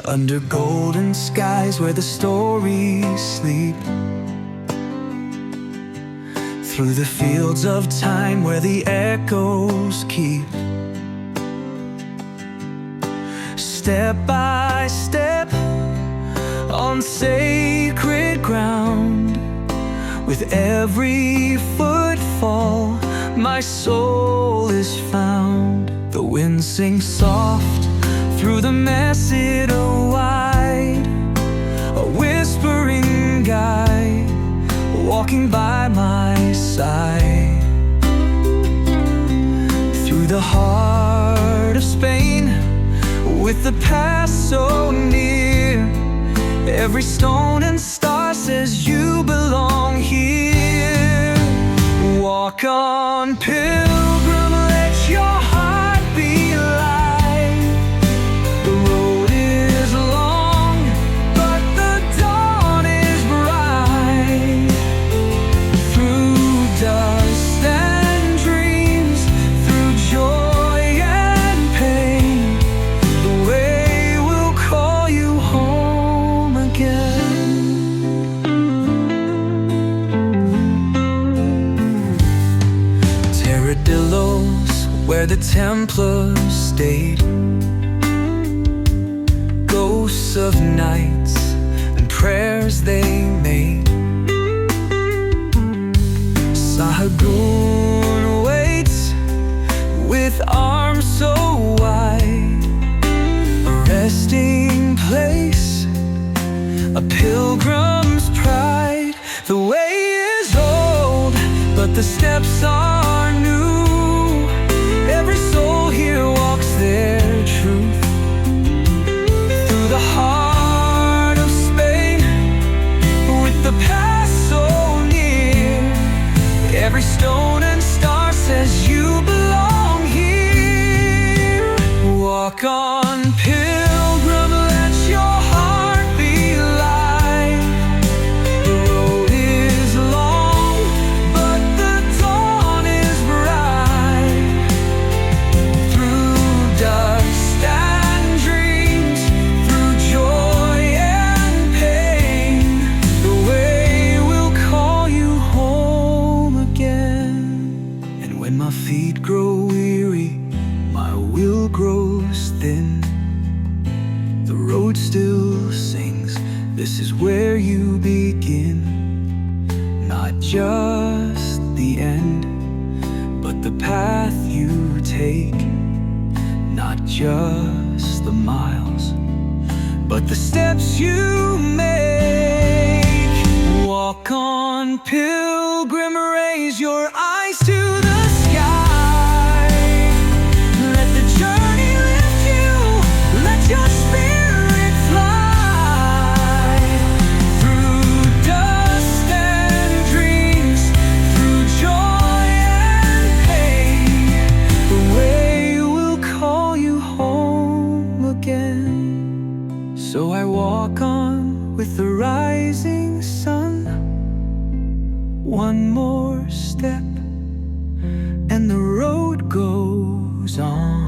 under golden skies where the stories sleep, through the fields of time where the echoes keep. Step by step on sacred ground, with every footfall my soul is found. The wind sings soft through the Meseta wide, a whispering guide walking by my side. Through the heart of Spain, with the past so near, every stone and star says you belong here. Walk on, pilgrim, let your heart be light. The road is long, but the dawn is bright. Through dust and dreams, through joy and pain, the way will call you home again. Terradillos, where the Templars stayed, ghosts of nights and prayers they made. Sahagún waits with arms so wide, a resting place, a pilgrim's pride. The way is old, but the steps are new. Every soul here walks their truth. Through the heart of Spain, with the past so near, every stone and star says you belong here. Walk on, pilgrim, let your heart be light. The road is long, but the dawn is bright. Through dust and dreams, through joy and pain, the way will call you home again. And when my feet grow weary, my will grows thin, the road still sings, this is where you begin. Not just the end, but the path you take. Not just the miles, but the steps you make. Walk on, pilgrim, raise your eyes to the sky. Let the journey lift you, let your spirit fly. Through dust and dreams, through joy and pain, the way will call you home again. So I walk on with the rising sun, one more step and the road goes on.